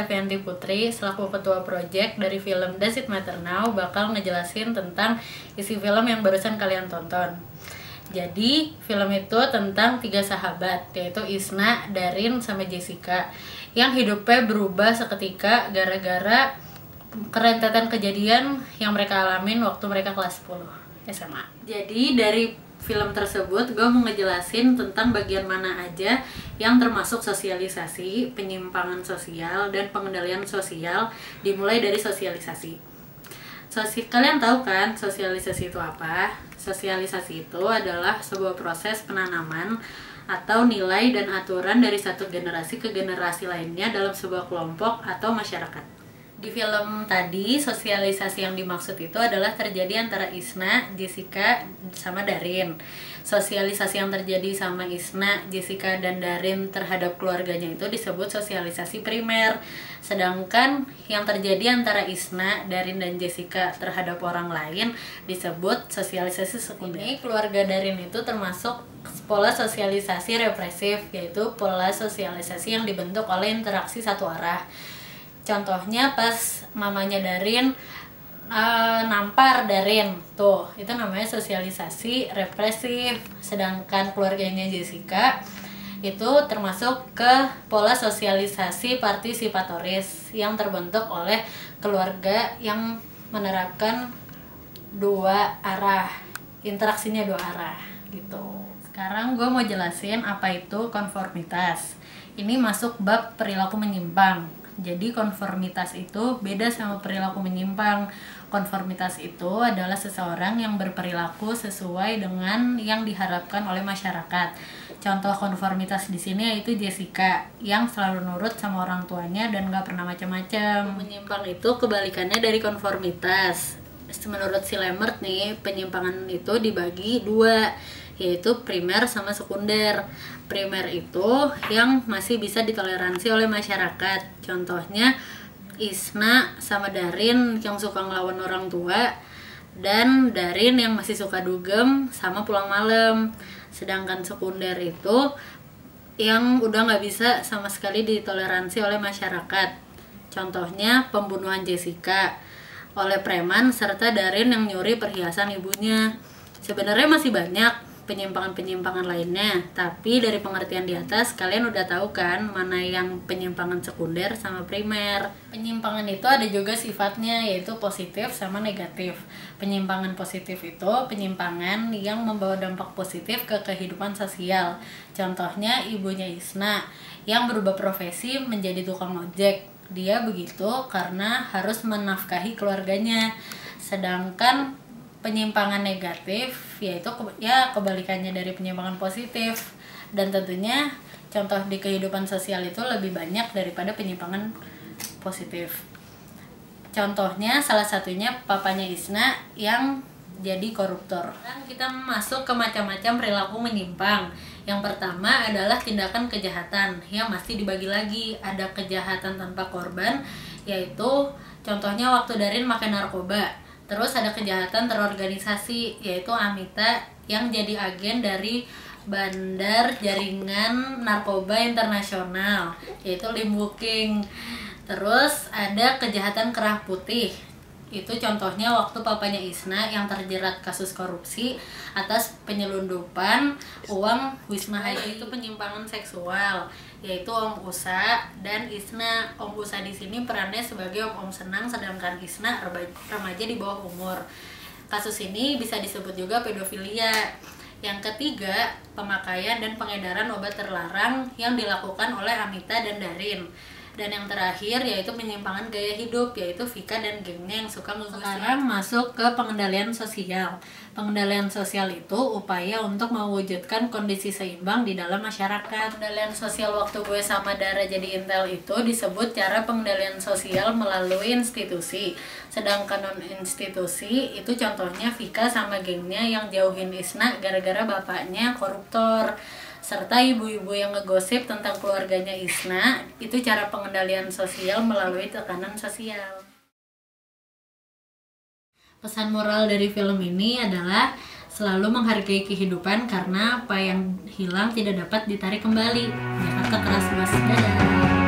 Evianti Putri selaku ketua project dari film Does It Matter Now bakal ngejelasin tentang isi film yang barusan kalian tonton. Jadi film itu tentang 3 sahabat, yaitu Isna, Darin, sama Jessica, yang hidupnya berubah seketika gara-gara kerentetan kejadian yang mereka alamin waktu mereka kelas 10 SMA. Jadi dari film tersebut gue mau ngejelasin tentang bagian mana aja yang termasuk sosialisasi, penyimpangan sosial, dan pengendalian sosial, dimulai dari sosialisasi. Kalian tahu kan sosialisasi itu apa? Sosialisasi itu adalah sebuah proses penanaman atau nilai dan aturan dari satu generasi ke generasi lainnya dalam sebuah kelompok atau masyarakat. Di film tadi, sosialisasi yang dimaksud itu adalah terjadi antara Isna, Jessica, sama Darin. Sosialisasi yang terjadi sama Isna, Jessica, dan Darin terhadap keluarganya itu disebut sosialisasi primer. Sedangkan yang terjadi antara Isna, Darin, dan Jessica terhadap orang lain disebut sosialisasi sekunder. Ini keluarga Darin itu termasuk pola sosialisasi represif, yaitu pola sosialisasi yang dibentuk oleh interaksi satu arah. Contohnya pas mamanya Darin nampar Darin, tuh itu namanya sosialisasi represif. Sedangkan keluarganya Jessica itu termasuk ke pola sosialisasi partisipatoris yang terbentuk oleh keluarga yang menerapkan 2 arah, interaksinya 2 arah gitu. Sekarang gue mau jelasin apa itu konformitas. Ini masuk bab perilaku menyimpang. Jadi konformitas itu beda sama perilaku menyimpang. Konformitas itu adalah seseorang yang berperilaku sesuai dengan yang diharapkan oleh masyarakat. Contoh konformitas di sini yaitu Jessica yang selalu nurut sama orang tuanya dan gak pernah macam-macam. Menyimpang itu kebalikannya dari konformitas. Menurut si Lemert nih, penyimpangan itu dibagi 2, yaitu primer sama sekunder. Primer itu yang masih bisa ditoleransi oleh masyarakat. Contohnya Isna sama Darin yang suka ngelawan orang tua, dan Darin yang masih suka dugem sama pulang malam. Sedangkan sekunder itu yang udah nggak bisa sama sekali ditoleransi oleh masyarakat. Contohnya pembunuhan Jessica oleh preman serta Darin yang nyuri perhiasan ibunya. Sebenarnya masih banyak penyimpangan-penyimpangan lainnya, tapi dari pengertian di atas kalian udah tahu kan mana yang penyimpangan sekunder sama primer. Penyimpangan itu ada juga sifatnya, yaitu positif sama negatif. Penyimpangan positif itu penyimpangan yang membawa dampak positif ke kehidupan sosial. Contohnya ibunya Isna yang berubah profesi menjadi tukang ojek. Dia begitu karena harus menafkahi keluarganya. Sedangkan penyimpangan negatif yaitu kebalikannya dari penyimpangan positif, dan tentunya contoh di kehidupan sosial itu lebih banyak daripada penyimpangan positif. Contohnya salah satunya papanya Isna yang jadi koruptor. Dan kita masuk ke macam-macam perilaku menyimpang. Yang pertama adalah tindakan kejahatan yang masih dibagi lagi. Ada kejahatan tanpa korban, yaitu contohnya waktu Darin makan narkoba. Terus ada kejahatan terorganisasi, yaitu Amita yang jadi agen dari bandar jaringan narkoba internasional, yaitu Limbuking. Terus ada kejahatan kerah putih. Itu contohnya waktu papanya Isna yang terjerat kasus korupsi atas penyelundupan uang Wisma Haji. Itu penyimpangan seksual, yaitu Om Usa dan Isna. Om Usa di sini perannya sebagai om senang, sedangkan Isna remaja di bawah umur. Kasus ini bisa disebut juga pedofilia. Yang ketiga, pemakaian dan pengedaran obat terlarang yang dilakukan oleh Amita dan Darin. Dan yang terakhir yaitu penyimpangan gaya hidup, yaitu Vika dan gengnya yang suka ngegusin. Sekarang masuk ke pengendalian sosial. Pengendalian sosial itu upaya untuk mewujudkan kondisi seimbang di dalam masyarakat. Pengendalian sosial waktu gue sama Dara jadi intel itu disebut cara pengendalian sosial melalui institusi. Sedangkan non-institusi itu contohnya Vika sama gengnya yang jauhin Isna gara-gara bapaknya koruptor. Serta ibu-ibu yang ngegosip tentang keluarganya Isna. Itu cara pengendalian sosial melalui tekanan sosial. Pesan moral dari film ini adalah selalu menghargai kehidupan karena apa yang hilang tidak dapat ditarik kembali. Jakarta Keras Mas. Dadah.